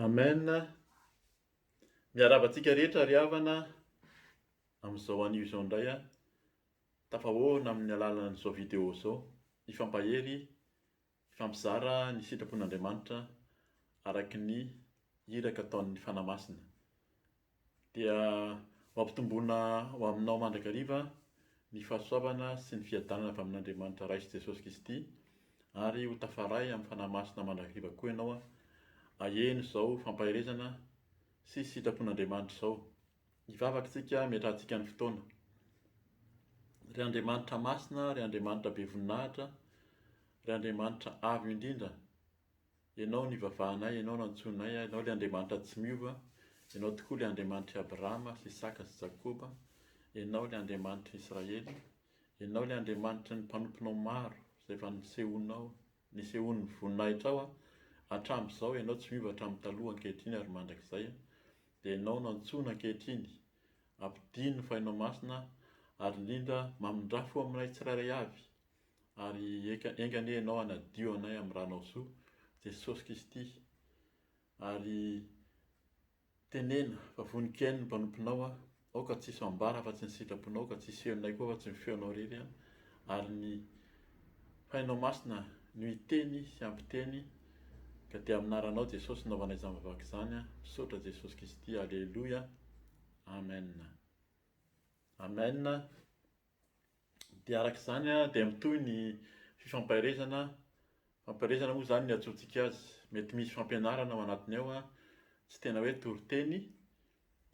Amen. Miaravantsika rehetra ry havana amin'izao anio izao indray tafahoana amin'ny alalan'izao vidéo izao, ifampahery, ifampizara ny sitrapon'Andriamanitra araky ny iraka ataon'ny fanamasina. Dia ho ampitomboina ho aminao mandrakariva ny fahasoavana sy ny fiadanana avy amin'Andriamanitra Ray sy Jesosy Kristy, ary ho tafaray amin'ny fanamasina mandrakariva koa ianao aheno izao fampaherezana sy sitrapon'Andriamanitra izao. Hivavaka isika miatrantsika ny fotoana. Ry Andriamanitra masina, ry Andriamanitra be voninahitra, ry Andriamanitra avo indrindra, ianao ny vavahanay, ianao no antsonay, ianao ilay Andriamanitra tsy miova, ianao tokoa ilay Andriamanitra Abrahama sy Isaka sy Jakoba, ianao ilay Andriamanitra Israely, ianao ilay Andriamanitra ny mpanomponao maro izay efa nisehon'ny voninahitra hatramin'izao, ianao tsy miova hatramin'ny taloha ankehitriny ary mandrakizay, dia ianao no antsoina ankehitriny, ampidino fa ianao masina, ary indrindra mamindrafo aminay tsirairay avy, ary engany ianao hanadio anay amin'ny ranao zo Jesosy Kristy, ary tenena fa voninkainy ny mpanomponao aoka tsisy ambara fa tsy ny sitraponao, ka tsisy feonay koa fa tsy ny feonao rery, ary ny hainao masina no hiteny sy ampiteny, ka dia aminaranao Jesosy naovanay izany vavaka izany, misaotra Jesosy Kristy, alleluia, amen. Amen. Dia araka izany dia mitohy ny fifampaherezana. Fampaherezana moa izany ny antsointsika azy, mety misy fampianarana ao anatiny ao, tsy tena hoe toriteny,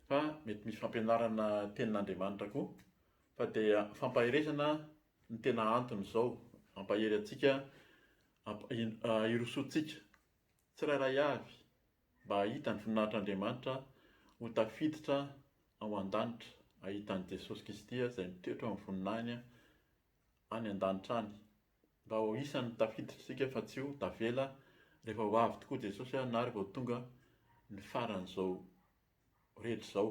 fa mety misy fampianarana tenin'Andriamanitra koa, fa dia fampaherezana ny tena antony izao, hampahery antsika, hirosontsika tsirairay avy mba hahita ny voninahitr'Andriamanitra, ho tafiditra ao an-danitra, ahitany Jesosy Kristy izay mitoetra amin'ny voninahiny any an-danitra any, mba ho isan'ny tafiditra isika fa tsy ho tavela rehefa ho avy tokoa Jesosy na rehefa ho tonga ny faran'izao rehetra izao.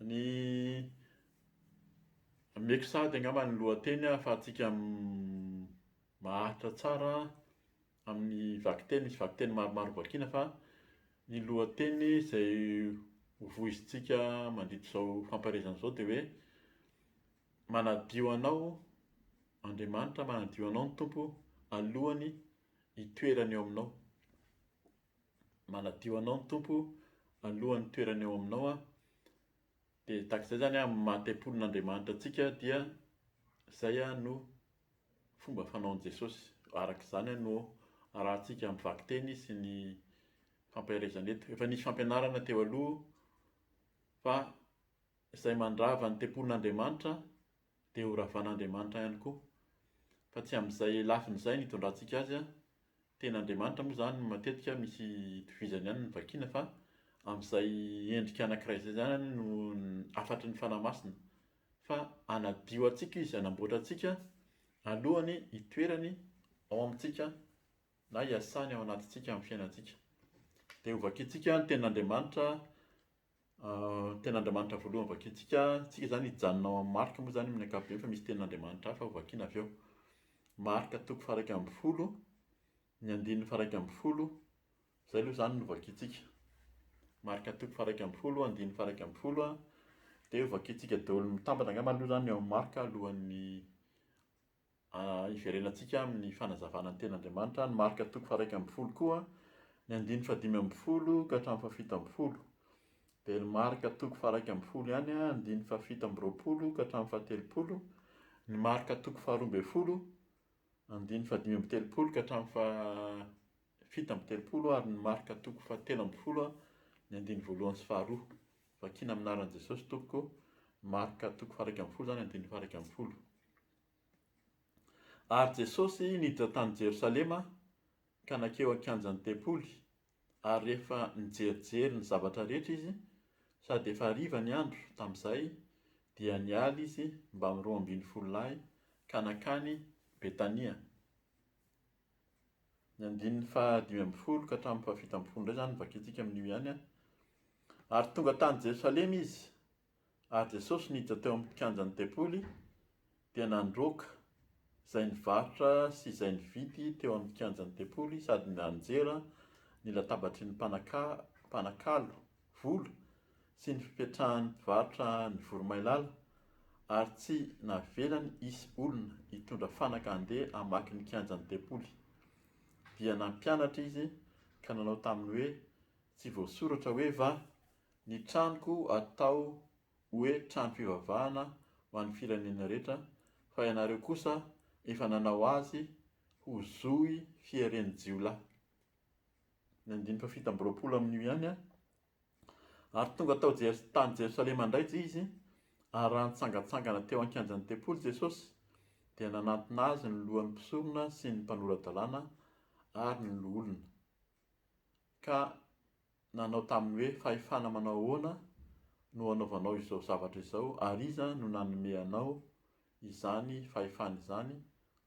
Ny meko sady angamba ny lohateny ahafahantsika maharitra tsara amin'ny vakiteny, misy vakiteny maromaro vakiana, fa ny lohateny izay hovoizintsika mandritra izao fampaherezana izao dia hoe: manadio anao Andriamanitra, manadio anao ny Tompo alohany hitoerany eo aminao. Manadio anao ny Tompo alohany hitoerany eo aminao. Dia takizay zany amin'ny maha-te-polon'Andriamanitra antsika dia izay no fomba fanaon'i Jesosy. Araka izany no arahantsika amin'ny vakiteny sy ny fampaherezana eto. Efa nisy fampianarana teo aloha fa izay mandrava ny te-polon'Andriamanitra dia ho ravan'Andriamanitra ihany koa. Fa tsy amin'izay lafin'izay no hitondrantsika azy. Ten'Andriamanitra moa izany matetika misy itovizany ihany ny vakiana, fa amin'izay endrika anankiray izay zany no afatry ny fanamasina. Fa hanadio antsika izy, hanamboatra antsika alohany hitoerany ao amintsika na hiasany ao anatintsika amin'ny fiainantsika. Dia ho vakiantsika ny ten'Andriamanitra, ten'Andriamanitra voalohany vakiantsika, tsika zany hijanona ao amin'ny Marika moa zany amin'ny ankapobeny, fa misy ten'Andriamanitra hafa ho vakiana avy eo. Marika 1:1, ny 1:1, zay aloha zany no vakiantsika. Marika 1:1, 1:1, dia ho vakiantsika daholo mitambatra angamba aloha zany eo amin'ny Marika alohan'ny iverenantsika amin'ny fanazavana ny ten'Andriamanitra. Ny Marika 1:1 koa, ny 15 ka hatramin'ny 17. Dia ny Marika 1:1 ihany, 17 ka hatramin'ny 30. Ny Marika 2:12, 15 ka hatramin'ny 17, ary ny Marika 3:13, ny 12 vakiana aminaran'i Jesosy tompoko. Marika 1:1 zany, 1:1. Ary Jesosy niditra tany Jerosalema ka nakeo an-kianjan'ny tempoly, ary rehefa nijerijery ny zavatra rehetra izy, sady efa hariva ny andro tamin'izay, dia niala izy mba amin'ny 12 lahy ka nakany Betania. Ny 15 ka hatramin'ny 17 indray zany vakiantsika amin'io ihany. Ary tonga tany Jerosalema izy, ary Jesosy niditra teo amin'ny kianjan'ny tempoly, dia nandroaka izay nivarotra sy izay nividy teo amin'ny kianjan'ny tempoly, sady nanjera ny latabatry ny mpanakalo volo sy ny fipetrahan'ny mpivarotra ny voromailala, ary tsy navelany isy olona hitondra fanaka handeha hamaky ny kianjan'ny Depoly. Dia nampianatra izy ka nanao taminy hoe tsy voasoratra hoe va ny tranoko atao hoe trano fivavahana ho an'ny firenena rehetra, fa ianareo kosa efa nanao azy ho zohy fieren'ny jiolahy. Ny 720 ihany ary tonga tao tany Jerosalema indray izy, ary raha nitsangatsangana teo an-kianjan'ny Depoly Jesosy, dia nanantona azy ny lohan'ny mpisorona sy ny mpanoran-dalàna ary ny loholona, ka nanao taminy hoe fahefana manao ahoana no anaovanao izao zavatra izao, ary iza no nanome anao izany fahefana izany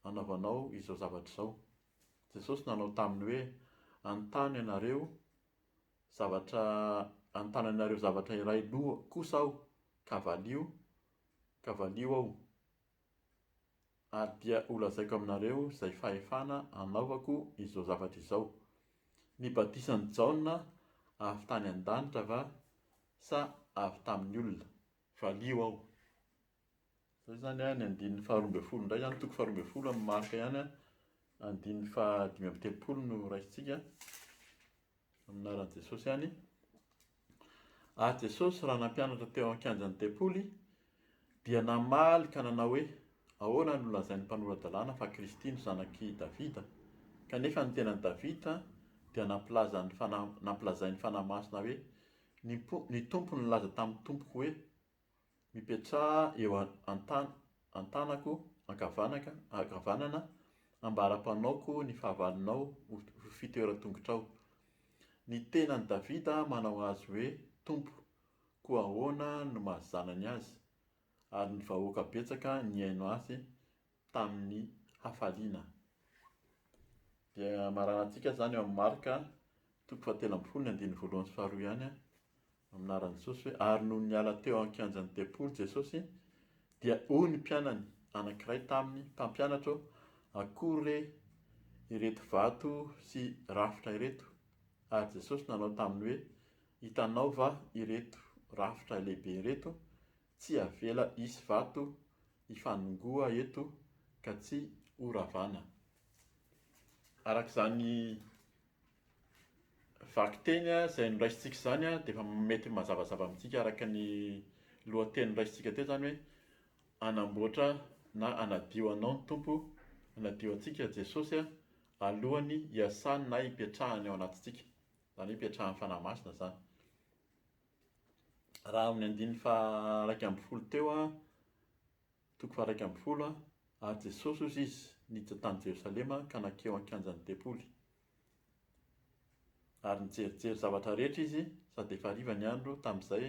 anaovanao izao zavatra izao. Jesosy nanao taminy hoe anontany ianareo zavatra iray kosa aho, kavalio aho, ary dia holazaiko aminareo izay fahefana anaovako izao zavatra izao. Ny batisan'i Jaona avy tany an-danitra va sa avy tamin'ny olona? Valio aho. Zay zany ny 220 indray zany, toko 220 amin'ny marika ihany 570 no raisitsika aminaran'i Jesosy ihany. Ary Jesosy raha nampianatra teo an-kianjan'ny Depoly dia namaly ka nanao hoe ahoana no lazain'ny mpanoran-dalàna fa Kristy no zanaky Davida, kanefa ny tenan'i Davida dia nampilazain'ny fanahy masina hoe ny tompo nilaza tamin'ny tompoko hoe mipetraha eo an-tanako ankavanana ambara-panaoko ny fahavalonao ho fitoeran-tongotrao. Ny tenan'i Davida manao azy hoe tompo, koa ahoana no mahazanany azy, ary ny vahoaka betsaka niaino azy tamin'ny hafaliana. Dia maranantsika zany eo amin'ny marika toko 17 ny 1 sy 2 ihany aminaran'i Jesosy hoe ary no niala teo an-kianjan'ny Depoly Jesosy, dia hoy ny mpianany anankiray taminy mpampianatra, akory ireto vato sy rafitra ireto? Ary Jesosy nanao taminy hoe hitanao va ireto rafitra lehibe ireto? Tsy avela isy vato hifanongoa eto ka tsy horavana. Arak'izany vakiteny izay noraisintsika zany dia efa mety mazavazava amintsika araka ny lohateny noraisintsika teo zany hoe anamboatra na anadio anao ny tompo, anadio antsika Jesosy alohany hiasany na hipetrahany ao anatintsika, zany hoe hipetrahan'ny fanahy masina zany. Raha amin'ny 120 teo toko 120 ary Jesosy ozy izy niditra tany Jerosalema ka nakeo an-kianjan'ny Depoly, ary nijerijery zavatra rehetra izy sady efa hariva ny andro tamin'izay,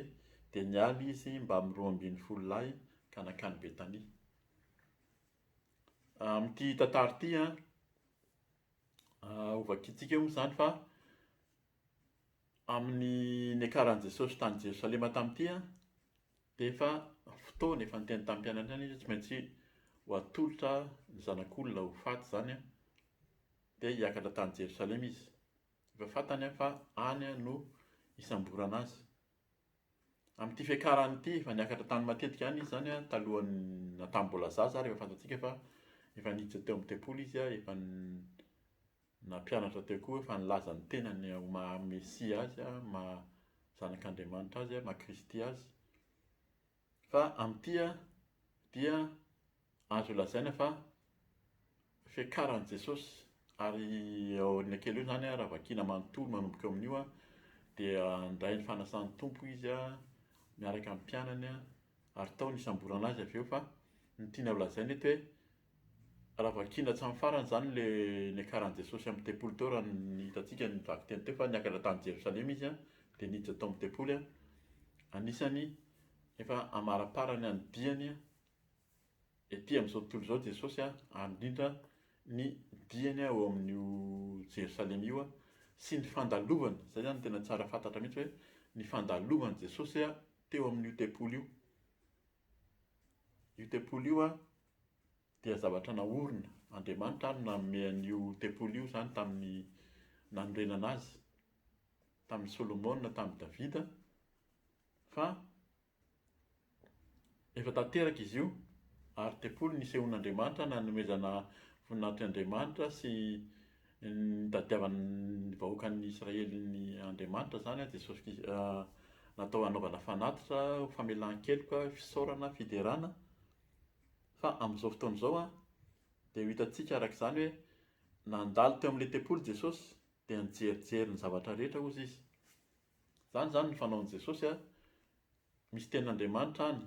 dia nialy izy mba amin'ny 12 lahy ka nakany Betania. Amin'ity tantara ity hovakintsika eo moa zany fa amin'ny niakaran'i Jesosy tany Jerosalema tamin'ity dia efa fotoana efa niteny tamin'ny mpianatra any izy tsy maintsy ho atolotra ny zanak'olona ho faty zany dia hiakatra tany Jerosalema izy. Efa fantany fa any no hisamborana azy. Amin'ity fiakarany ity efa niakatra tany matetika any izy zany talohany natany mbola zaza, rehefa fantatsika fa efa niditra teo amin'ny Depoly izy, efa nampianatra teo koa, efa nilaza ny tenany ho maha-Mesia azy, maha-zanak'Andriamanitra azy, maha-Kristy azy. Fa amin'ity dia azo lazaina fa fiakaran'i Jesosy, ary ao aoriana kely eo zany raha vakina manontolo manomboka amin'io dia handray ny fanasan'ny tompo izy miaraka amin'ny mpianany ary tao ny isamborana azy avy eo. Fa ny tiana ho lazaina eto hoe raha vakina hatramin'ny farany zany le niakaran'i Jesosy amin'ny Depoly teo, raha ny hitantsika ny vakiteny teo fa niakatra tany Jerosalema izy dia niditra tao amin'ny Depoly, anisany efa amaraparany ny diany ety amin'izao tontolo izao Jesosy, ary indrindra ny diany ao amin'io Jerosalema io sy ny fandalovana. Zay zany tena tsara fantatra mihitsy hoe ny fandalovan'i Jesosy teo amin'io Depoly io. Io Depoly io dia zavatra naorina, Andriamanitra no nanome an'io Depoly io zany tamin'ny nanorenana azy, tamin'ny Solomona, tamin'ny Davida, fa efa tanteraka izy io ary tempolo nisehoan'Andriamanitra nanomezana voninahitry'Andriamanitra sy nitadiavan'ny vahoakan'ny Israely ny Andriamanitra zany a Jesosy natao hanaovana fanatitra, famelan-keloka, fisaorana, fiderana. Fa amin'izao fotoana izao a dia ho hitantsika arak'izany hoe nandalo teo amin'ilay tempolo Jesosy dia nijerijery ny zavatra rehetra hozy izy. Zany ny fanaon'i Jesosy a, misy tenin'Andriamanitra any.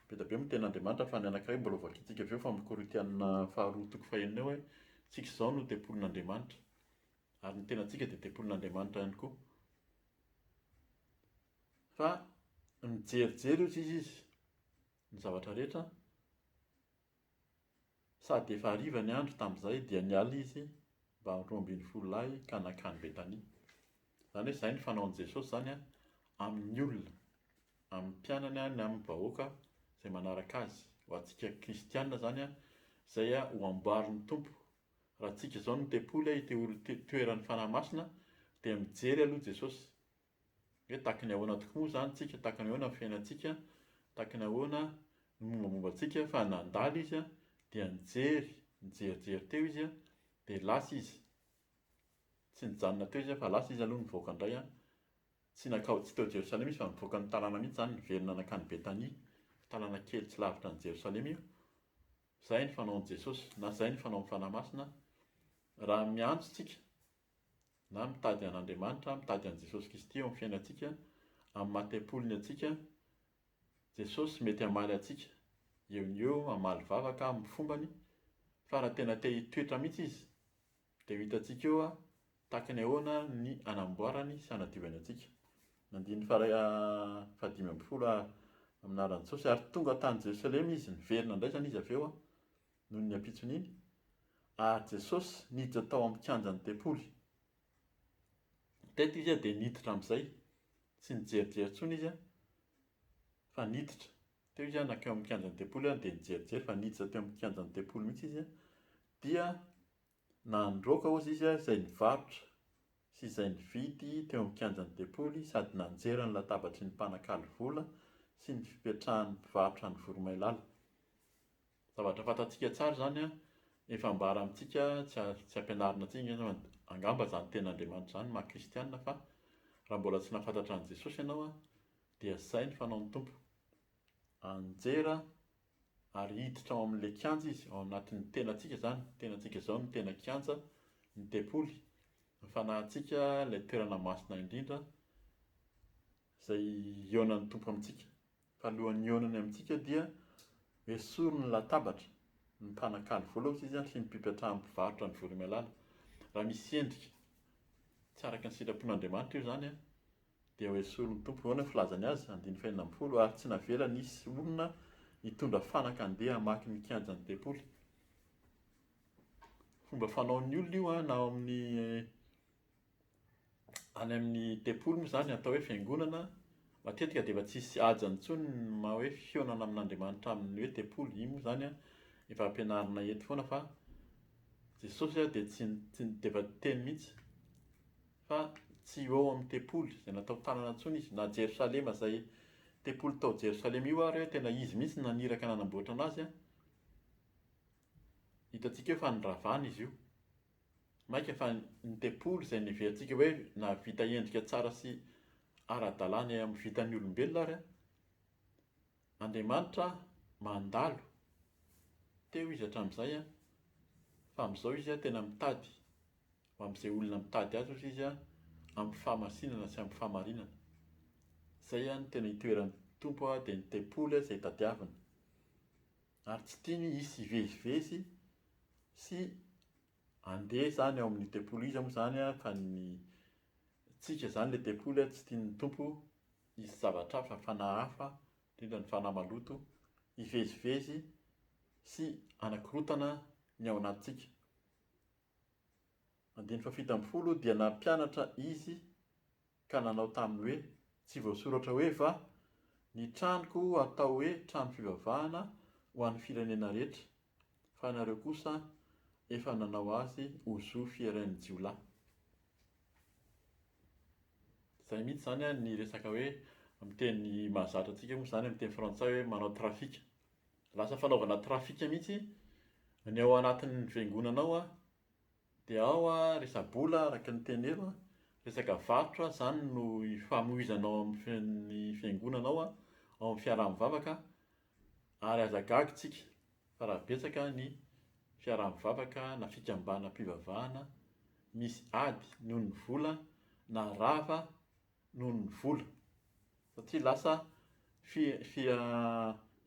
Be da be moa tenin'Andriamanitra fa ny anankiray mbola vakiantsika avy eo fa amin'ny Korintianina faharoa toko fahaenina eo hoe tsika izao no tempolin'Andriamanitra. Ary ny tenantsika dia tempolin'Andriamanitra ihany koa. Fa nijerijery hozy izy ny zavatra rehetra. Sady efa hariva ny andro tamin'izay dia niala izy mba 12 lahy ka nakany Betania. Zany hoe izay ny fanaon'i Jesosy zany a amin'ny olona, amin'ny mpianany ny amin'ny vahoaka izay manaraka azy. Ho antsika kristianina zany a, izay a ho amboarin'ny Tompo. Raha antsika izao no tempoly toeran'ny fanahy masina dia mijery aloha Jesosy. Hoe tahaka ny ahoana tokoa moa zany tsika, tahaka ny ahoana ny fiainantsika, tahaka ny ahoana ny mombamombantsika, fa nandalo izy a dia nijerijery teo izy a dia lasa izy. Tsy nijanona teo izy fa lasa izy aloha nivoaka indray a. Tsy teo Jerosalema izy fa nivoaka ny tanàna mihitsy zany, niverina nakany Betania, tanàna kely tsy lavitra ny Jerosalema io. Zay ny fanaon'i Jesosy, na zay ny fanaon'ny fanahy masina. Raha miantso tsika na mitady an'Andriamanitra, mitady an'i Jesosy Kristy eo amin'ny fiainantsika, amin'ny maha-tempolony antsika, Jesosy mety hamaly antsika eo ny eo, hamaly vavaka amin'ny fombany. Fa raha tena te hitoetra mihitsy izy dia ho hitantsika eo a tahaka ny ahoana ny hanamboarany sy hanadiovany antsika. Nandiny faha 15 amin'ny anaran'i Jesosy ary tonga tany Jerosalema izy, niverina indray zany izy avy eo a noho ny ampitson'iny. Ary Jesosy niditra tao amin'ny kianjan'ny tempoly. Teto izy a dia niditra amin'izay, tsy nijerijery intsony izy a, fa niditra. Teo izy a nankeo amin'ny kianjan'ny tempoly a dia nijerijery, fa niditra teo amin'ny kianjan'ny tempoly mihitsy izy a. Dia nandroaka hozy izy a izay nivarotra sy izay nividy teo amin'ny kianjan'ny tempoly, sady nanjera ny latabatry ny mpanan-kaly vola sy ny fipetrahan'ny mpivarotra ny voromailala. Zavatra fantatsika tsara zany a, efa ambara amintsika, tsy ampianarina antsika angamba zany ten'Andriamanitra zany maha-kristianina, fa raha mbola tsy nahafantatra an'i Jesosy ianao a dia izay ny fanaon'ny Tompo. Anjera ary hiditra ao amin'ilay kianja izy, ao anatin'ny tenantsika zany. Tenantsika izao ny tena kianja, ny tempoly. Ny fanahintsika ilay toerana masina indrindra izay ionan'ny Tompo amintsika. Fa alohan'ny ionany amintsika dia esoriny ny latabatra, ny mpanan-kaly vola hozy izy a sy ny mpipetrahan'ny mpivarotra ny voromailala. Raha misy endrika tsy araka ny sitrapon'Andriamanitra io zany a dia ho esorin'ny Tompo. Ahoana ny filazany azy? 2:40 ary tsy navela nisy olona nitondra fanaka handeha hamaky ny kianjan'ny tempoly. Fomba fanaon'ny olona io a, na any amin'ny tempoly moa zany atao hoe fiangonana, matetika dia efa tsisy haja intsony hoe fionana amin'Andriamanitra amin'ny hoe tempoly. Io moa zany a efa ampianarina eto foana, fa Jesosy a dia dia efa teny mihitsy fa tsy eo amin'ny tempoly izay natao tanana intsony izy, na Jerosalema izay tempoly tao Jerosalema io ary hoe tena izy mihitsy naniraka nanamboatra anazy a. Hitantsika hoe fa niravana izy io. Maika fa ny tempoly izay niverentsika hoe nahavita endrika tsara sy ara-dalàna amin'ny vitan'ny olombelona ary a, Andriamanitra mandalo teo izy hatramin'izay a. Fa amin'izao izy a tena mitady ho amin'izay olona mitady azy hozy izy a, amin'ny fahamasinana sy amin'ny fahamarinana. Izay a ny tena itoeran'ny Tompo a dia ny tempoly a izay tadiavina. Ary tsy tiany hisy hivezivezy sy andeha zany ao amin'ny tempoly izy moa zany a, fa ny tsika zany ilay tempoly a tsy tian'ny Tompo hisy zavatra hafa, fanahy hafa, indrindra ny fanahy maloto, hivezivezy sy anakorotana ny ao anatintsika. 10 dia nampianatra izy ka nanao taminy hoe tsy voasoratra hoe va ny tranoko atao hoe trano fivavahana ho an'ny firenena rehetra, fa nareo kosa efa nanao azy ho zo fiaran'ny jiolahy. Zay mihitsy zany a ny resaka hoe am'teny mahazatra antsika moa zany am'teny frantsay hoe manao trafika. Lasa fanaovana trafika mihitsy ny ao anatin'ny fiangonanao a, de ao a resa-bola araka ny tenero a, resaka varotra zany no ifamoizanao ny fiangonanao a, ao amin'ny fiaraha-mivavaka ary azagaga tsika fa raha betsaka ny fiaraha-mivavaka na fikambanam-pivavahana misy ady noho ny vola na rava noho ny vola satria lasa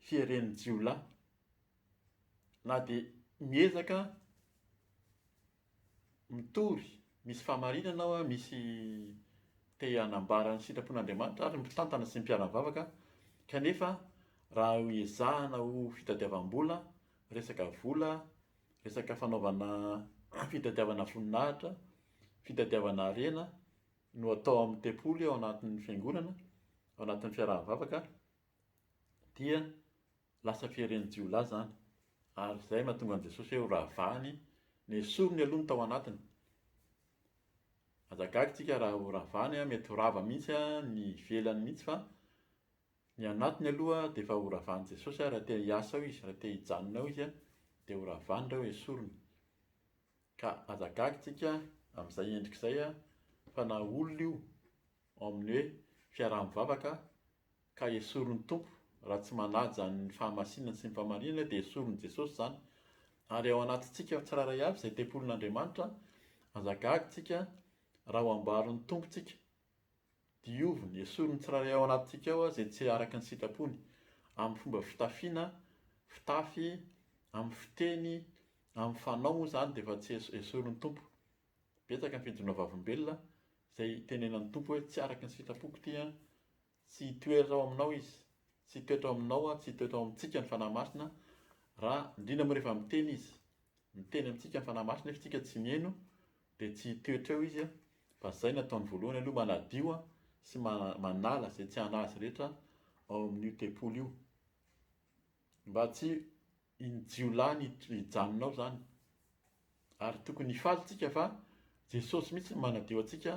fiheren'ny jiolahy na de miezaka mitory misy fahamarinana ao a, misy te hanambara ny sitrapon'Andriamanitra ary mitantana sy mpiara-mivavaka kanefa raha ho ezahana ho fitadiavam-bola, resaka vola, resaka fanaovana fitadiavana voninahitra, fitadiavana harena no atao amin'ny tempoly ao anatin'ny fiangonana, ao anatin'ny fiaraha-mivavaka dia lasa fiheren'ny jiolahy zany. Ary zay mahatonga an'i Jesosy hoe ho ravahany ny esorony aloha ny tao anatiny. Azagaga tsika raha ho ravahany a mety ho rava mihitsy a ny ivelany mihitsy fa ny anatiny aloha de efa ho ravahan'i Jesosy a raha te hiasa ao izy, raha te hijanona ao izy a de ho ravahany reo esorony. Ka azagaga tsika amin'izay endrik'izay a fa na olona io ao amin'ny hoe fiaraha-mivavaka ka esorin'ny tompo raha tsy manaja ny fahamasinana sy ny fahamarinana de esorin'i Jesosy zany. Ary ao anatintsika tsiraray avy izay tempolin'Andriamanitra, azagaga tsika raha ho ambaron'ny tompontsika dioviny esoriny tsiraray ao anatintsika ao a zay tsy araka ny sitrapony amin'ny fomba fitafiana, fitafy, amin'ny fiteny, amin'ny fanao moa zany de efa tsy esorin'ny tompo. Betsaka ny fijoroana vavolombelona zay tenenan'ny tompo hoe tsy araka ny sitrapoko ty a, tsy hitoetra ao aminao izy, tsy hitoetra ao aminao a, tsy hitoetra ao amintsika ny fanahy masina raha indrindra moa rehefa miteny izy, miteny amintsika ny fanahy masina nefa tsika tsy mihaino de tsy hitoetra eo izy a, fa zay nataony voalohany aloha manadio a sy manala zay tsy hanazy rehetra ao amin'io tempoly io mba tsy jiolahy ny hijanona ao zany. Ary tokony hifaly tsika fa Jesosy mihitsy no manadio antsika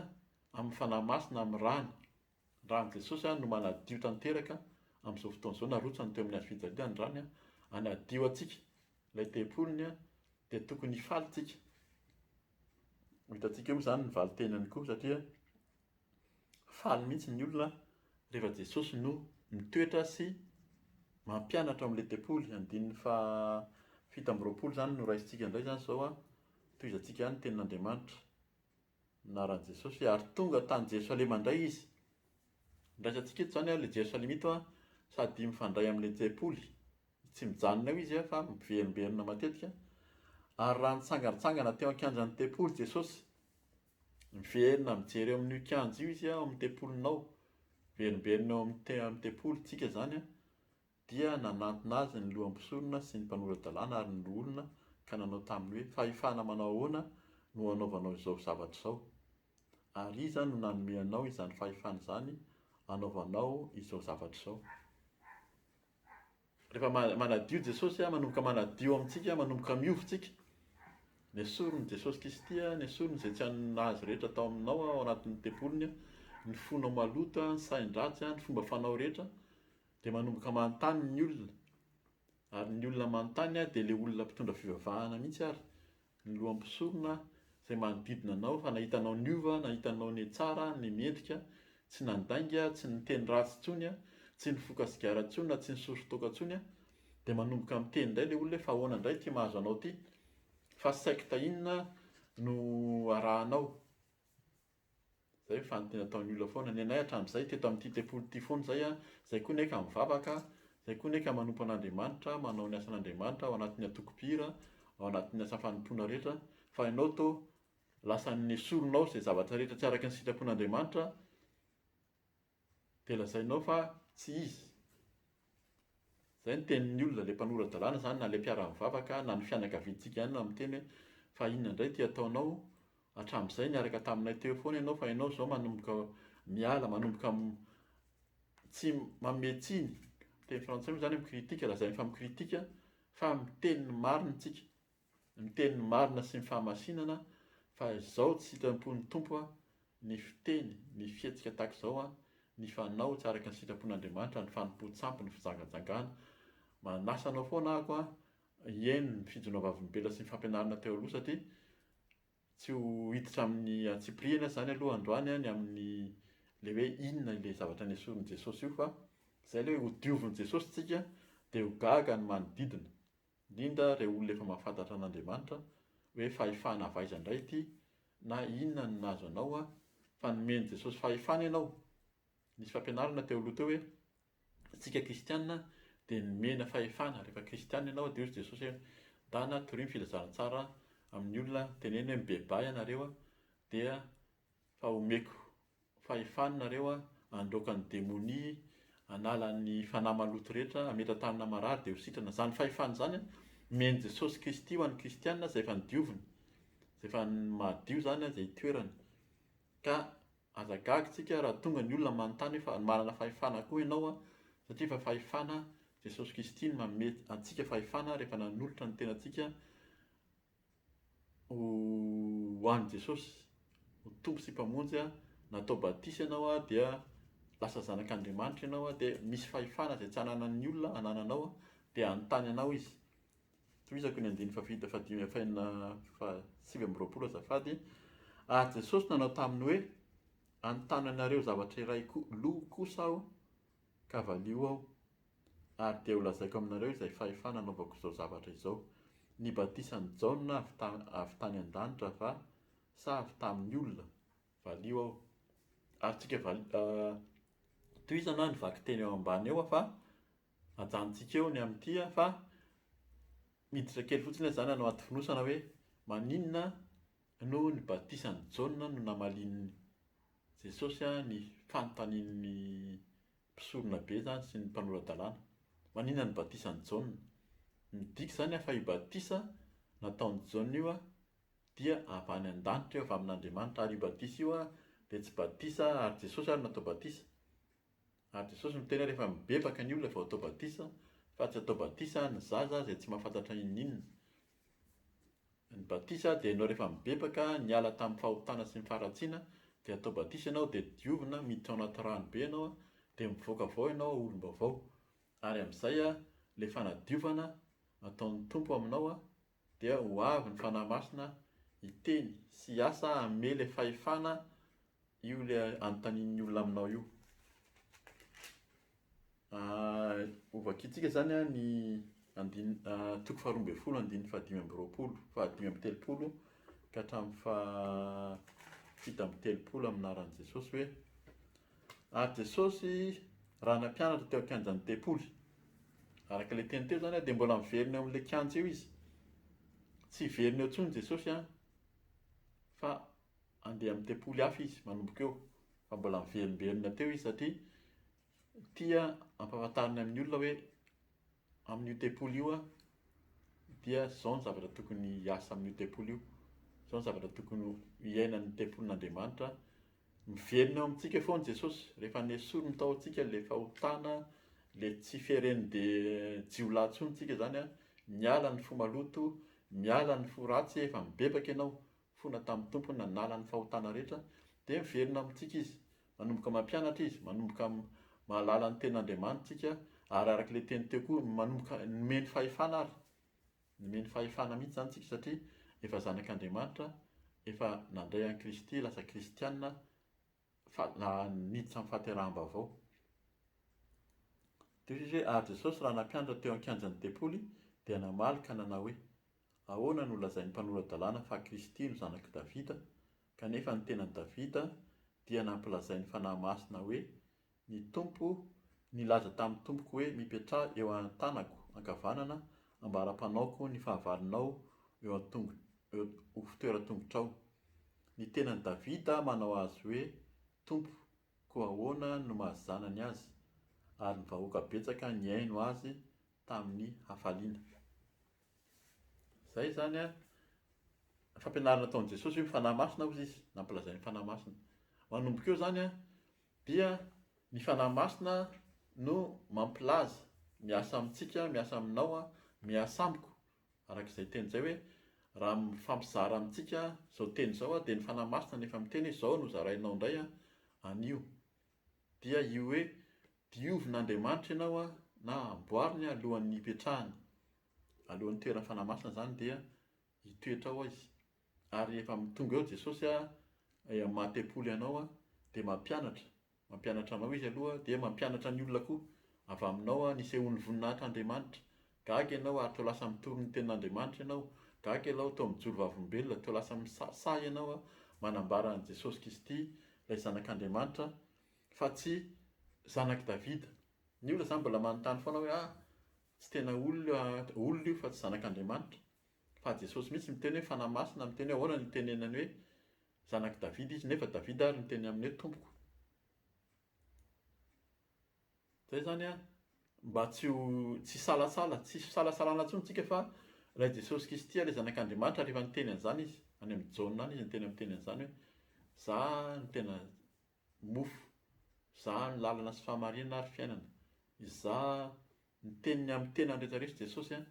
amin'ny fanahy masina, amin'ny rany. Rahan'i Jesosy a no manadio tanteraka amin'izao fotoana izao narotsany teo amin'ny hazofijaliana ny rany a, hanadio antsika ilay tempoliny a de tokony hifaly tsika. Hitantsika eo moa zany ny valitenany koa satria faly mihitsy ny olona rehefa Jesosy no mitoetra sy mampianatra amin'ilay tempoly. Andininy fito amby roapolo zany no raisintsika indray zany zao a, tohizantsika ihany ny tenin'Andriamanitra anaran'i Jesosy ary tonga tany Jerosalema indray izy. Ndraisantsika eto zany a le Jerosalema ito a sady mifandray amin'ilay tempoly, tsy mijanona eo izy a fa miverimberina matetika. Ary raha nitsangatsangana teo an-kianjan'ny tempoly Jesosy, miverina mijery eo amin'io kianja io izy a, ao amin'ny tempolinao, miverimberina eo amin'ny tempolintsika zany a, dia nanantona azy ny loham-pisorona sy ny mpanoran-dalàna ary ny olona ka nanao taminy hoe fahefana manao ahoana no anaovanao izao zavatra izao. Ary iza no nanome anao izany fahefana izany anaovanao izao zavatra izao. Rehefa manadio Jesosy a, manomboka manadio amintsika, manomboka miovitsika. Ny esoriny Jesosy Kristy a, ny esoriny izay tsy hanazy rehetra atao aminao ao anatin'ny tempoliny, ny fonao maloto, ny sain-dratsy, ny fomba fanao rehetra de manomboka manontany ny olona. Ary ny olona manontany a de le olona mpitondra fivavahana mihitsy ary ny loham-pisorona izay manodidina anao fa nahitanao niova, nahitanao ny tsara, ny mendrika, tsy nandainga, tsy niteny ratsy intsony a, tsy nifoka sigara intsony na tsy nisorotoka intsony a, de manomboka miteny indray le olona hoe fa ahoana indray ty mahazo anao ty, fa secte inona no arahanao. Zay fanontena ataon'ny olona foana, ny anay hatramin'izay teto amin'ity tempoly ity foana zay a, zay koa neka mivavaka, zay koa neka manompo an'Andriamanitra, manao ny asan'Andriamanitra ao anatin'ny atoko-pira, ao anatin'ny asa fanompoana rehetra, fa ianao tô lasa nesorinao izay zavatra rehetra tsy araka ny sitrapon'Andriamanitra de lazainao fa tsy izy. Zay ny tenin'ny olona, le mpanora-dalàna zany na le mpiara-mivavaka na ny fianakaviantsika ihany no miteny hoe fa inona indray ty ataonao, hatramin'izay niaraka taminay teo foana ianao fa ianao zao manomboka miala, manomboka tsy manome tsiny. Teny frantsay moa zany mikritika, lazainy fa mikritika fa miteny ny marina tsika, miteny ny marina sy ny fahamasinana fa izao tsy sitrapon'ny tompo a ny fiteny, ny fihetsika tahaka izao ny fanao tsy araka ny sitrapon'Andriamanitra, ny fanompo-tsampy, ny fijangajangana. Manasa anao foana ahako hiaino ny fijonao vavolombelona sy ny fampianarana teo aloha satria tsy ho hiditra amin'ny atsipriana zany aloha androany ny amin'ny le hoe inona le zavatra niesorin'i Jesosy io, fa izay le hoe ho diovin'i Jesosy tsika dia ho gaga ny manodidina, indrindra ireo olona efa mahafantatra an'Andriamanitra hoe fahefana avaiza indray ity na inona no nahazo anao fa nomeny Jesosy fahefana ianao. Nisy fampianarana teo aloha teo hoe tsika kristianina dia nomena fahefana rehefa kristianina ianao dia hoy Jesosy hoe dana torimy filazarana tsara amin'ny olona teneny hoe mibebay ianareo dia fa omeko fahefana nareo androaka ny demonia, hanala ny fanahy maloto rehetra, hametra-tanana marary dia ho sitrana. Zany fahefana zany meny Jesosy Kristy ho an'ny kristianina izay efa nodiovina, izay efa madio zany izay toerany. Ka aza gaga tsika raha tonga ny olona manontany fa manana fahefana koa ianao satria fa fahefana Jesosy Kristy no manome antsika fahefana rehefa nanolotra ny tenantsika ho an'i Jesosy, ho tompo sy mpamonjy natao batisa ianao dia lasa zanak'Andriamanitra ianao dia misy fahefana izay tsy hananan'ny olona hanananao dia anontany anao izy. Toizako ny andiny fafita fadimy faenina sivy amby roapolo azafady. Jesosy nanao taminy hoe anontany anareo zavatra iray loha kosa aho ka valio aho, ary dia ho lazaiko aminareo izay fahefana anaovako izao zavatra izao. Ny batisan'i Jaona avy tany an-danitra va sa avy tamin'ny olona? Valio aho. Ary tsika tohizana ny vaky teny eo ambany eo fa ajanontsika eo ny amin'ity fa miditra kely fotsiny zany hanao aty fonosana hoe maninona no ny batisan'i Jaona no namalin'ny Jesosy ny fanontanian'ny mpisorona be zany sy ny mpanorandalàna. Maninona ny batisan'i Jaona? Midika zany fa io batisa nataon'i Jaona io dia avy any an-danitra eo avy amin'Andriamanitra, ary io batisa io dia tsy batisa ary Jesosy ary natao batisa. Ary Jesosy miteny rehefa mibebaka ny olona vao atao batisa, fa tsy atao batisa ny zaza izay tsy mahafantatra inona. Ny batisa dia ianao rehefa mibebaka niala tamin'ny fahotana sy ny faharatsiana dia atao batisa ianao dia diovina miditra ao anaty rano be ianao dia mivoaka avao ianao olom-baovao. Ary amin'izay ilay fanadiovana ataon'ny Tompo aminao dia ho avy ny fanahy masina hiteny sy hiasa hanome ilay fahefana io ilay anontanian'ny olona aminao io. Ovakitsika zany ny toko faharoa ambin'ny folo andiny fahadimy amby roapolo, fahadimy amby telopolo ka hatramin'ny fahafito amby telopolo amin'ny anaran'i Jesosy hoe ary Jesosy raha nampianatra teo an-kianjan'ny tempoly, araka ilay teny teo zany dia mbola miverina eo amin'ilay kianja eo izy. Tsy hiverina eo intsony Jesosy fa andeha amin'ny tempoly hafa izy manomboka eo, fa mbola miverimberina teo izy satria tia ampahafantarina amin'ny olona hoe amin'io tempoly io dia izao ny zavatra tokony hiasa amin'io tempoly io, izao ny zavatra tokony hiainan'ny tempolin'Andriamanitra. Miverina eo amintsika foana Jesosy rehefa nesoriny tao antsika ilay fahotana, ilay tsy fiheren'ny dia jiolahy intsony tsika zany miala ny fo maloto, miala ny fo ratsy, efa mibebaka ianao fona tamin'ny tompony nanala ny fahotana rehetra dia miverina amintsika izy, manomboka mampianatra izy, manomboka mahalala ny ten'Andriamanitra tsika, ary araka ilay teny teo koa manomboka nomeny fahefana ary nomeny fahefana mihitsy zany tsika satria efa zanak'Andriamanitra, efa nandray an'i Kristy lasa kristianina niditra amin'ny fahateraham-baovao. Teo izy hoe ary Jesosy raha nampianatra teo an-kianjan'ny tempoly dia namaly ka nanao hoe ahoana no lazain'ny mpanoran-dalàna fa Kristy no zanak'i Davida, kanefa ny tenan'i Davida dia nampilazain'ny fanahy masina hoe ny Tompo nilaza tamin'ny Tompoko hoe mipetraha eo an-tanako ankavanana ambara-panaoko ny fahavalonao eo ho fitoeran-tongotrao. Ny tenan'i Davida manao azy hoe Tompo, koa ahoana no mahazanany azy, ary ny vahoaka betsaka niaino azy tamin'ny hafaliana. Izay zany fampianarana ataon'i Jesosy hoe fanahy masina hozy izy, nampilazain'ny fanahy masina. Manomboka eo zany dia ny fanahy masina no mampilaza miasa amintsika, miasa aminao, miasa amiko, araka izay teny izay hoe raha mifampizara amintsika zao teny zao dia ny fanahy masina nefa miteny hoe zao no zarainao indray anio. Dia io hoe diovin'Andriamanitra ianao na amboariny alohan'ny hipetrahany. Alohan'ny toeran'ny fanahy masina zany dia hitoetra ao izy. Ary efa tonga eo Jesosy mahatem-poly ianao dia mampianatra anao izy aloha, dia mampianatra ny olona koa avy aminao nisehoan'ny voninahitr'Andriamanitra. Gaga ianao ary teo lasa mitoro ny tenin'Andriamanitra ianao. Gaga ianao teo mijoro vavolombelona, teo lasa misasay ianao manambara an'i Jesosy Kristy ilay zanak'Andriamanitra fa tsy zanak' Davida. Ny olona zany mbola manontany foana hoe tsy tena olona io fa tsy zanak'Andriamanitra. Fa Jesosy mihitsy miteny hoe fanahy masina, miteny hoe ahoana ny tenenany hoe zanak' Davida izy nefa Davida ary miteny aminy hoe tompoko. Zay zany mba tsy salasala, tsy salasalana intsony tsika fa ilay Jesosy Kristy ilay zanak'Andriamanitra rehefa niteny an'izany izy, any amin'ny Jaona any izy niteny amin'ny teny an'izany hoe za no tena mofo, za ny lalana sy fahamarinana ary fiainana. Za ny teniny amin'ny tenany rehetrarehetra Jesosy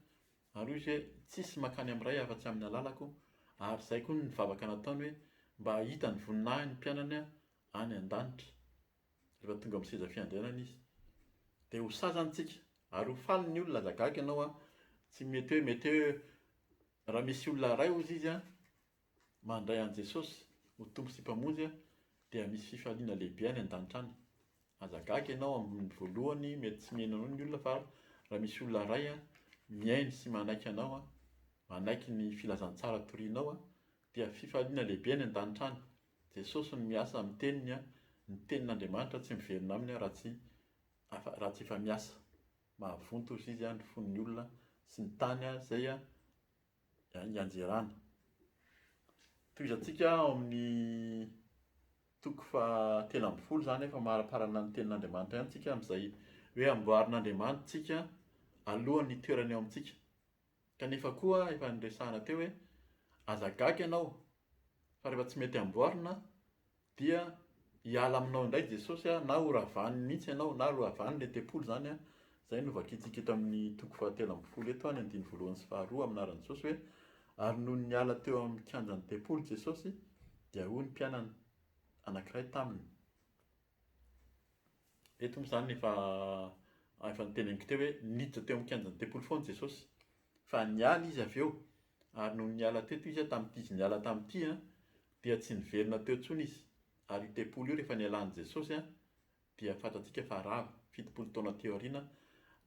ary izy hoe tsisy mankany amin'iray afa-tsy amin'ny alalako, ary izay koa ny vavaka nataony hoe mba hita ny voninahiny ny mpianany any an-danitra rehefa tonga amin'ny seza fiandrianana izy. Dia ho sa zany tsika ary ho faly ny olona zagaga ianao tsy mety hoe raha misy olona iray ozy izy mandray an' Jesosy ho tompo sy mpamonjy dia misy fifaliana lehibe any an-danitra any. Azagaga ianao amin'ny voalohany mety tsy mihena anao ny olona fa raha misy olona iray mihaino sy manaiky anao manaiky ny filazantsara torianao dia fifaliana lehibe any an-danitra any. Jesosy no miasa amin'ny teniny, ny tenin'Andriamanitra tsy miverina aminy raha tsy efa miasa. Mahavonto izy ny fon'ny olona sy ny tany izay ianjerana. Toizantsika ao amin'ny toko fahatelo ambin'ny folo zany efa maharaparana ny tenin'Andriamanitra ihany tsika amin'izay hoe amboarin'Andriamanitra tsika alohan'ny hitoerany ao amintsika. Kanefa koa efa niresahana teo hoe azagaga ianao fa rehefa tsy mety amboarina dia hiala aminao indray Jesosy na ho ravany mihitsy ianao na ho ravany ilay tempolo zany Zay no vakiantsika eto amin'ny toko fahatelo ambin'ny folo eto any andiny voalohany sy faharoa amin'ny anaran'i Jesosy hoe ary noho ny niala teo amin'ny kianjan'ny tempolo Jesosy dia hoy ny mpianany anankiray taminy. Eto moa zany efa niteneniko teo hoe niditra teo amin'ny kianjan'ny tempolo foana Jesosy fa niala izy avy eo ary noho ny niala teto izy tamin'ity izy niala tamin'ity dia tsy niverina teo intsony izy ary tempolo io rehefa nialan'i Jesosy dia fantatsika fa rava fitopolo taona teo aoriana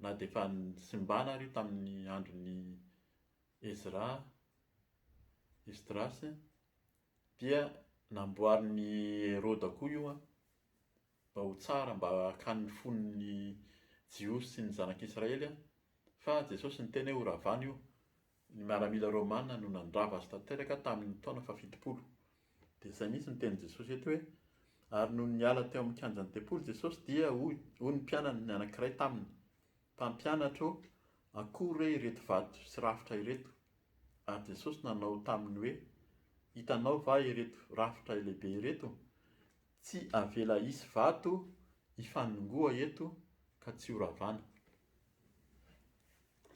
na dia efa nisimbana ary tamin'ny andron'ny Esdras dia namboarin'ny Herôda koa io mba ho tsara mba hakan'ny fon'ny Jiosy sy ny zanak'Israely fa Jesosy niteny hoe ho ravana io. Ny miaramila Rômanina no nandrava azy tanteraka tamin'ny taona fafitopolo. Dia izay mihitsy no tenin' Jesosy eto hoe ary noho niala teo amin'ny kianjan'ny tempolo Jesosy dia hoy ny mpianany ny anankiray taminy mpampianatro akory hoe ireto vato sy rafitra ireto. Ary Jesosy nanao taminy hoe hitanao va ireto rafitra lehibe ireto? Tsy avela hisy vato hifanongoa eto ka tsy ho ravana.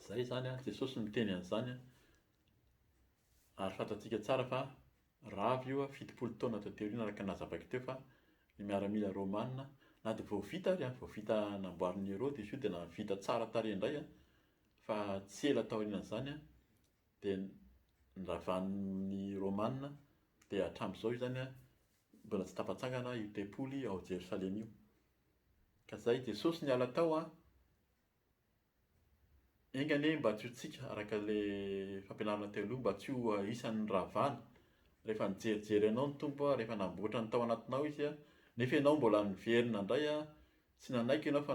Zay zany Jesosy miteny an'izany ary fantatsika tsara fa rava io fitopolo taona teo aoriana araka nazavaiko teo fa ny miaramila Rômanina na dia vao vita ary vao vita namboarin'ny Herôdy izy io dia navita tsara tarehy indray fa tsy ela taorian'izany dia niravan'ny Rômanina dia hatramin'izao zany mbola tsy tafatsangana io tempoly ao Jerosalema io. Ka zay Jesosy niala tao engany mba tsy ho tsika araka ilay fampianarana teo aloha mba tsy ho isan'ny ravana rehefa nijerijery anao ny tompo rehefa namboatra ny tao anatinao izy nefa ianao mbola niverina indray tsy nanaiky ianao fa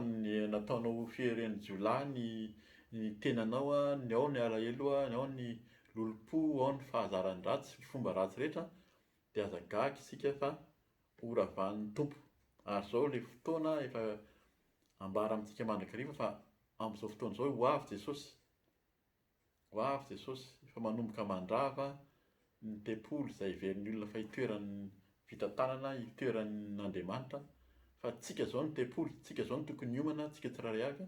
nataonao fieren'ny jiolahy ny tenanao ny ao ny alahelo ny ao ny lolopo ao ny fahazarany ratsy fomba ratsy rehetra dia azagaga isika fa ho ravahan'ny tompo. Ary izao ilay fotoana efa ambara amintsika mandrakariva fa amin'izao fotoana izao ho avy Jesosy efa manomboka mandrava ny tempolo izay iverin'ny olona fa hitoeran'ny vita tanana hitoeran'Andriamanitra fa tsika izao ny tempolo, tsika izao no tokony hiomana, tsika tsirairay avy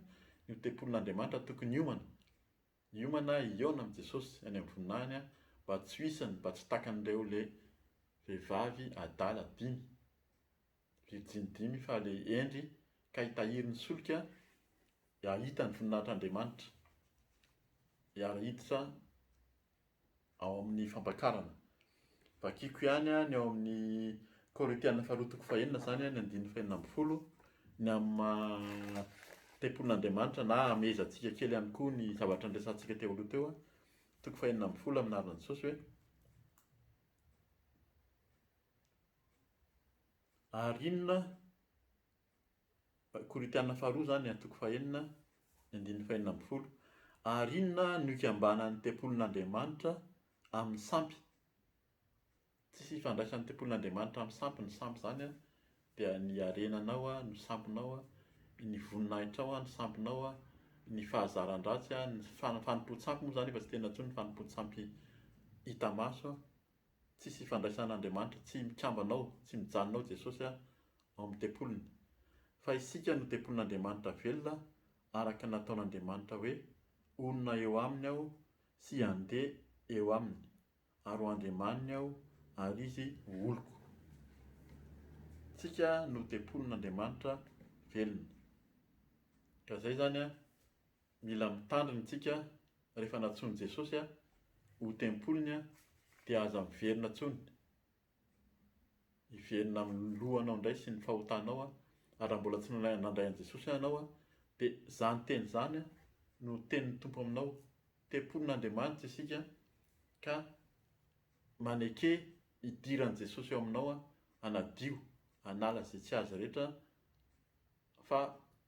io tempolon'Andriamanitra tokony hiomana hiaona amin'ny Jesosy any amin'ny voninahiny mba tsy hisany, mba tsy takan'ireo le vehivavy adala 5, virginy 5 fa le endry ka hitahiry ny solika hahita ny voninahitran'Andriamanitra, hahiditra ao amin'ny fampakarana. Vakiako ihany ny ao amin'ny Korintiana faharoa toko fahaenina zany ny 2:40, ny amin'ny tempolin'Andriamanitra na amezantsika kely ihany koa ny zavatra andresantsika teo aloha teo, toko 2:40 amin'ny anaran'i Jesosy hoe: ary inona, Korintiana faharoa zany toko fahaenina ny 2:40, ary inona no ikambanan'ny tempolin'Andriamanitra amin'ny sampy? Tsisy ifandraisan'ny tempolin'Andriamanitra amin'ny sampy. Ny sampy zany dia ny harenanao no sampinao, ny voninahitrao no sampinao, ny fahazaran-dratsy ny fanompoan-tsampy moa zany efa tsy tena intsony fanompoan-tsampy hita maso. Tsisy ifandraisan'Andriamanitra, tsy mikambanao, tsy mijanonao Jesosy ao amin'ny tempoliny. Fa isika no tempolin'Andriamanitra velona araka nataon'Andriamanitra hoe onona eo aminy aho sy handeha eo aminy, ary ho andriamaniny aho ary izy ho oloko. Tsika no tempolin'Andriamanitra velona. Ka izay zany mila mitandrina tsika rehefa natsony Jesosy ho tempoliny dia aza miverina tsony. Hiverina amin'ny lohanao indray sy ny fahotanao, ary raha mbola tsy nandray an'i Jesosy ianao dia izany teny izany no tenin'ny Tompo aminao. Tempolin'Andriamanitra isika ka maneke hidiran'i Jesosy eo aminao hanadio, hanala izay tsy azy rehetra, fa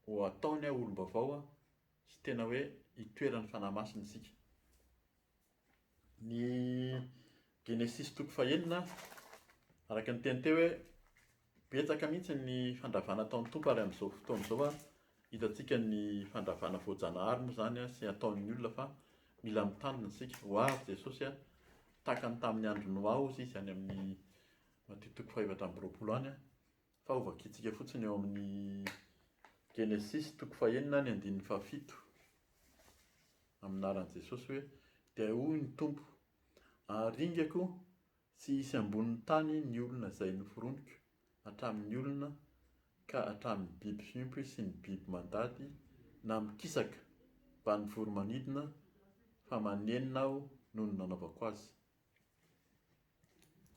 ho ataony olom-baovao sy tena hoe hitoeran'ny fanahy masina isika. Ny Genesis toko fahaenina, araka ny teny teo hoe betsaka mihitsy ny fandravana ataon'ny Tompo, ary amin'izao fotoana izao hitantsika ny fandravana voajanahary moa zany sy ataon'ny olona, fa mila mitandrina isika. Ho avy Jesosy tahaka ny tamin'ny andro Noa ozy izy any amin'ny Matteo toko 4:20 any, fa ho vakiantsika fotsiny eo amin'ny Genesis toko fahaenina ny 7 amin'ny anaran'i Jesosy hoe: dia hoy ny Tompo, haringako tsy hisy ambonin'ny tany ny olona izay noforoniko hatramin'ny olona ka hatramin'ny biby fiompy sy ny biby mandady na mikisaka mba ny voromanidina, fa manenina aho noho ny nanaovako azy.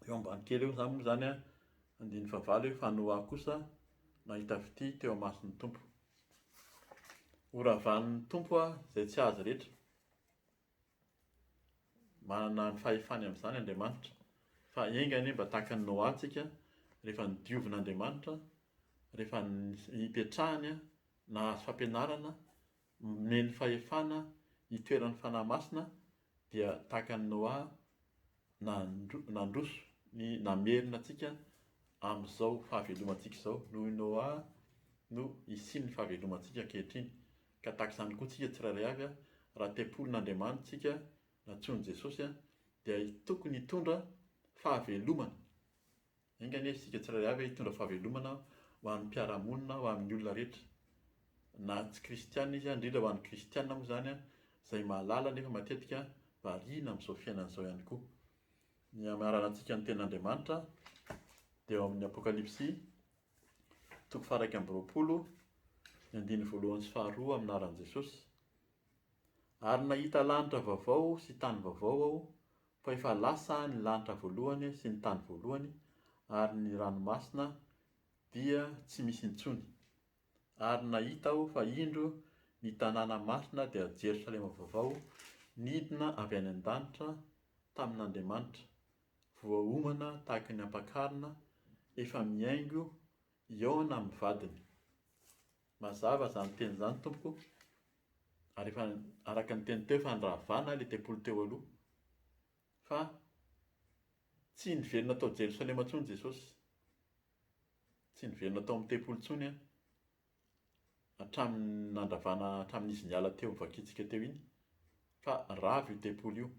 Eo ambany kely eo zany moa zany 9:9 hoe: fa Noa kosa nahita fity teo amason'ny Tompo. Horavanin'ny Tompo izay tsy azy rehetra. Manana ny fahefany amin'izany Andriamanitra, fa engany mba tahaka ny Noa antsika rehefa nidiovin'Andriamanitra, rehefa nipetrahany nahazo fampianarana, nomeny fahefana hitoeran'ny fanahy masina, dia tahaka ny Noa nandroso ny namerina antsika amin'izao fahavelomantsika izao, noho Noa no hisian'ny fahavelomantsika ankehitriny. Ka tahaka izany koa tsika tsirairay avy raha tempolin'Andriamanitra tsika natsony Jesosy dia tokony hitondra fahavelomana. Engany isika tsirairay avy hitondra fahavelomana ho an'ny mpiara-monina, ho amin'ny olona rehetra, na tsy kristianina izy, indrindra ho an'ny kristianina moa zany izay mahalala nefa matetika variana amin'izao fiainana izao ihany koa. Ny amaranantsika ny ten'Andriamanitra dia eo amin'ny Apokalipsy toko 1:20 ny 1:1 sy 2 amin'ny anaran'i Jesosy: ary nahita lanitra vaovao sy tany vaovao aho, fa efa lasa ny lanitra voalohany sy ny tany voalohany, ary ny ranomasina dia tsy misy intsony. Ary nahita aho fa indro ny tanàna masina dia Jerosalema vaovao, nidina avy any an-danitra tamin'Andriamanitra, voahomana tahaka ny ampakarina, efa mihaingo iaona amin'ny vadiny. Mazava izany teny izany Tompoko, ary efa araka ny teny teo efa niravana ilay tempoly teo aloha, fa tsy niverina tao Jerosalema intsony Jesosy, tsy niverina tao amin'ny tempoly intsony hatramin'ny nandravana, hatramin'izy niala teo vakiantsika teo iny, fa rava io tempoly io.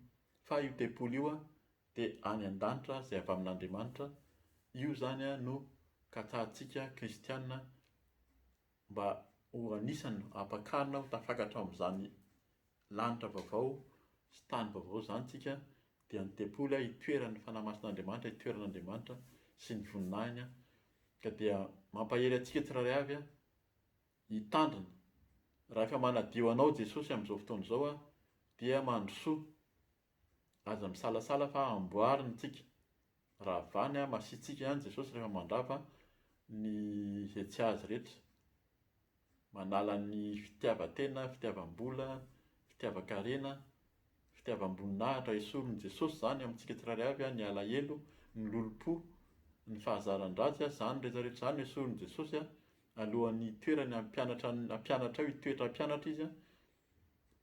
Fa io tempoly io dia any an-danitra izay avy amin'Andriamanitra. Io zany no katsahantsika kristianina mba ho anisany hampakarina ho tafakatra amin'izany lanitra vaovao sy tany vaovao zany tsika dia ny tempoly itoeran'ny fanamasin'Andriamanitra, itoeran'Andriamanitra sy ny voninahiny ka dia mampahery antsika tsirairay avy hitandrina. Raha efa manadio anao Jesosy amin'izao fotoana izao dia mandrosoa, aza misalasala fa amboarina tsika. Raha vany masiantsika ihany Jesosy rehefa mandrava ny izay tsy azy rehetra. Manala ny fitiavan-tena, fitiavam-bola, fitiavan-karena, fitiavam-boninahitra esoriny Jesosy zany amintsika tsirairay avy ny alahelo, ny lolo-po, ny fahazaran-dratsy zany rehetrarehetra zany esoriny Jesosy alohan'ny toerany hampianatra eo hitoetra mpianatra izy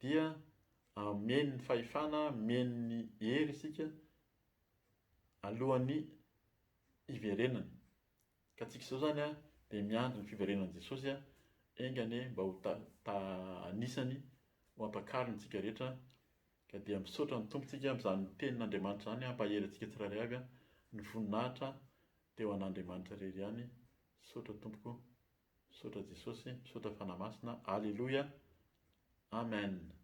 dia ameny ny fahefana, ameny ny hery isika alohan'ny hiverenany. Ka tsika izao zany dia miandry ny fiverenan'i Jesosy engany mba ho anisany ho ampakariny tsika rehetra. Ka dia misaotra ny tompontsika amin'izany tenin'Andriamanitra zany hampahery antsika tsirairay avy ny voninahitra teo an'Andriamanitra irery ihany. Misaotra tompoko, misaotra Jesosy, misaotra fanahy masina. Alleluia. Amen.